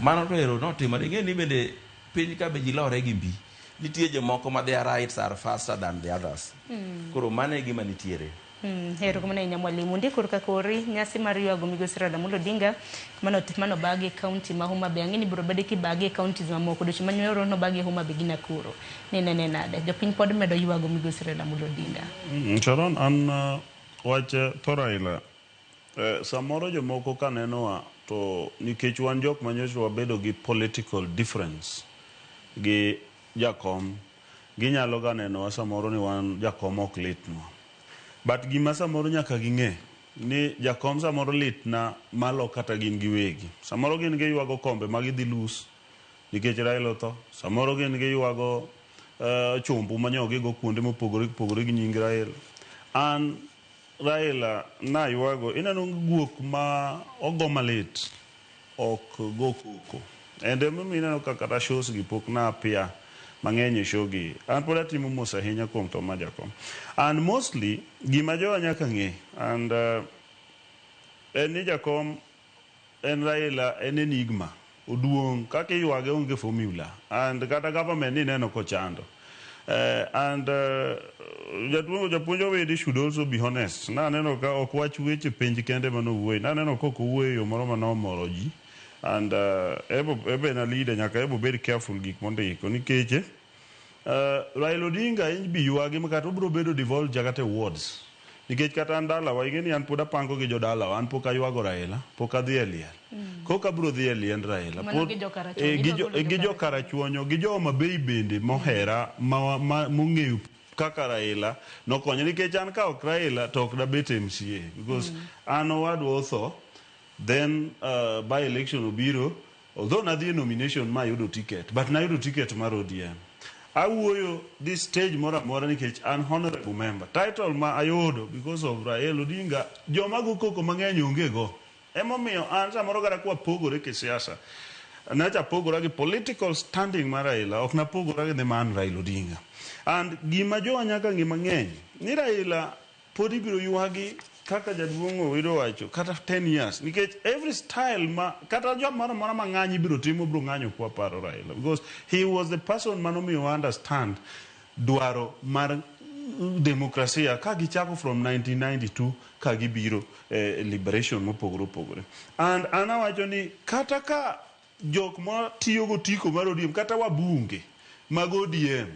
mano to ero notimore. Ing'e ni bende piny ka be ji lore gi mbi, nitie jomoko ma their rights are faster than the others. Koro mano e gima nitiere. Hero kuma na mwalimu ndi kuruka kori nyasi mariwa gomigosi Raila Amolo Odinga mano bagi county ma Homa Bay ngini bro bade ki bagi counties ma moko do chimanyoro no bagi Homa Bay gina kuro nene nade jopiny pod medo yuwa gomigosi Raila Amolo Odinga. Charon an wache to Raila samoro jomoko kanenowa to nikech wan jok manyocha wabedo gi political difference gi jakom ginyalo ga nenowa samoro ni wan jakom ok litnwa. But gima samoro nyaka ging'e ni jakom samoro litna malo kata gin giwegi. Samoro gin giywago kombe ma gidhi lus nikech Raila otho. Samoro gin giywago chumbu manyogigo kuonde mopogore gi nying Raila. An Raila na ywago ineno guok ma ogo malit ok go koko. Ende mimi ineno kaka shows gi pok na apia mang'eny shogi an pod atimo mos ahinya kuom to ma jakom. And mostly gima jowa nyaka ng'e and en ni jakom en Raila en enigma oduong' kaka ywage onge formula and kata government ni neno kochando and japuonjo wede should also be honest. Na neno ka ok wach weche penj kende manowuoyi, na neno ka ok owuoyo yo moro manomoro ji and ebe na leader nyaka ebo bed careful gik mondiko nikech Raila Odinga in bi ywagi makata obro bedo devolve jagate wards nikech kata andala wa ingeni an pod apango gi jodala an pok aywago Raila pok adhi e liel koka bro dhi e liend Raila gi jo karachuonyo gi jo mabei bende mohera mong'eyo kaka Raila nokonyo nikech an ka ok Raila to ok dabet MCA because an owadwa otho. Then by election obiro, although nadhi nomination ma yudo ticket, but na yudo ticket mar ODM. Awuoyo this stage mora nikech an honorable member. Title ma ayudo because of Raila Odinga, joma go koko mang'eny onge go. Emomiyo an samoro gara kwa pogore ke siasa. Nacha pogora gi political standing mar Raila, ok na pogora gi man Raila Odinga. And gima jowa nyaka ng'e mang'eny, ni Raila pod ibiro ywagi kaka jaduongo wido wacho kata 10 years nikech every style ma kata job mara mang'anyi biro timo bro ng'anyo kwa paro Raila because he was the person manomiyo understand dwaro mar demokrasia ka gichako from 1992 ka gibiro liberation mopogore and ana wacho ni kata ka jok ma tiyo go tiko mar ODM kata wabunge mag ODM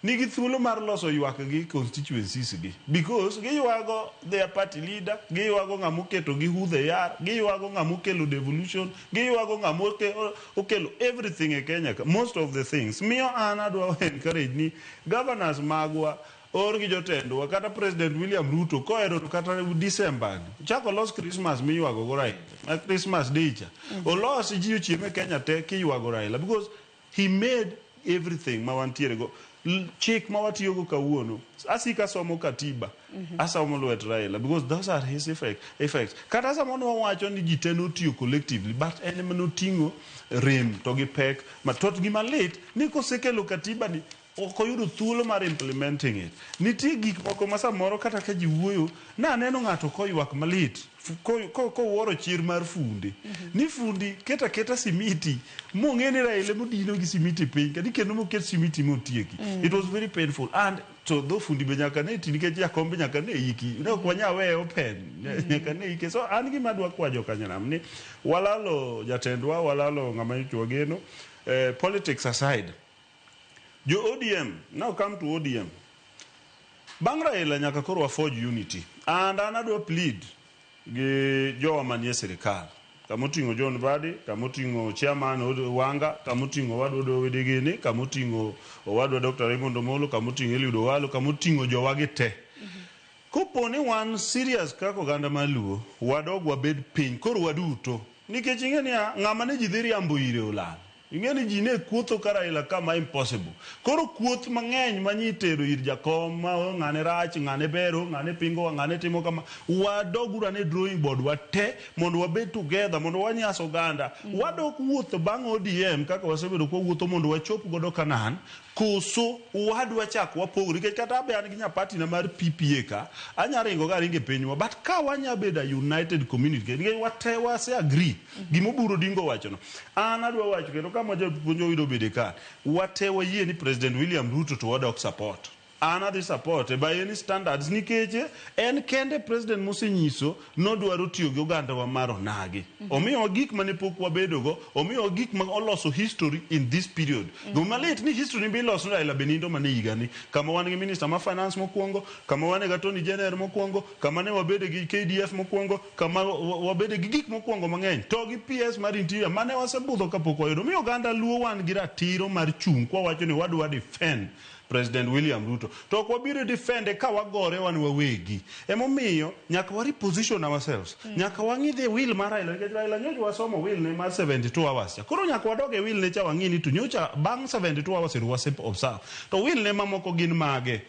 nigi thuolo mar loso ywak gi constituencies gi because giywago their party leader, giywago ng'ama oketo gi hudhe yar, giywago ng'ama okelo devolution, giywago ng'ama okelo everything e Kenya. Most of the things miyo an adwa encourage ni governors magwa or gi jotendwa kata President William Ruto koero kata December chako los Christmas miywago go Raila Christmas day cha olos ji ochieme Kenya te kiywago Raila because he made everything ma wantiere go chik ma watiyogo kawuono asika somo katiba asomo lwet Raila because those are his effects kata samono wacho ni jite notiyo collectively but en manoting'o rem to gi pek matot gi malit ni kosekelo katiba ni okoyudo thuolo mar implementing it. Nitie gik moko ma samoro kata ka ji wuoyo na neno ng'ato koywak malit kowuoro chir mar fundi ni fundi keta simiti mong'e ni Raila modino gi simiti piny kadi kendo moket simiti motieki. It was very painful and to do fundi be nyaka ne ti nikech jakombe nyaka ne iki ne ok wanyawe open nyaka ne iki. So an gima dwa kwajo kanyanam ni walalo jatendwa walalo ng'ama ichwo geno politics aside. Jo ODM, now come to ODM. Bang Raila nyaka koro forge unity. And anadwa plead gi jowa manie sirikal. Kamoting'o John Badi, kamoting'o chairman Wanga, kamoting'o wadwa Wedegene, kamoting'o wadwa Dr. Raymond Omolo, kamoting'o Eliud Owalo, kamoting'o jowagi te. Kopo ni wan serious kako oganda maluo, wadog wabed piny, koro waduto. Nikech ing'e ni ng'ama ne ji dhi riambo ire olal. ing'eni ji ne kuotho ka Raila kama impossible. Koro kuoth mang'eny manyitero ir jakom ma ng'ane rach, ng'ane bero, ng'ane pingo, ng'ane timo kama, wadoguru ane drawing board wate mondo wabed together mondo wanyas oganda. Wadok wuotho bang' ODM kaka wasebedo kwa wuotho mondo wachop godo Kanan. Koso wadwa chako wapogore nikech kata be an gi nyapati na mar PPA ka anya ringo ga ringe pinywa, but ka wanya beda united community nikech wate wase agree gimo buro dingo wacho no. An adwa wacho kendo kama japuonjo wido bede ka wate wayie ni President William Ruto to wadok support. An adhi support by any standards nikech en kende President mosenyiso nodwaro tiyo gi oganda wa maro nagi. Omiyo gik mane pok wabedogo, omiyo gik ma oloso history in this period. Gumalit ni history bi loso Raila Benindo mane higani, kama wan gi minister ma finance mokwongo, kama wan gi attorney general mokwongo, kama ne wabede gi KDF mokwongo, kama wabede gi gik mokwongo mang'eny, to gi PS mar interior mane wasebudho kapok wayudo. Omiyo oganda luo wan gi ratiro mar chung kwa wacho ni wadwa defend President William Ruto. To kwa biro defende ka wagore wan wawegi. Emomiyo nyaka wari position ourselves. Nyaka wang'idhe will mar Raila. Raila nyocha wasomo will ne mar 72 hours. Koro nyaka wadoge will ne cha wang'ini to nyocha bang' 72 hours wase observe. To will ne mamoko gin mage.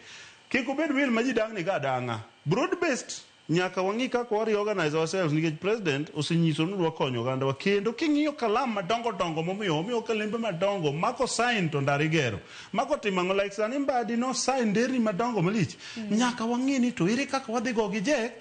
Kiko bed will ma ji dang' ni ga dang'a. Broad based nyaka wang'i kaka wari organize ourselves nikech president osenyiso ni wakonyo oganda wa kendo king'iyo kalam madongo dongo momiyo kalembe madongo mako sign to ndari gero mako timango like sani Mbadi no sign deri madongo malich nyaka wang'i ni to ere kaka wadhi go gi jek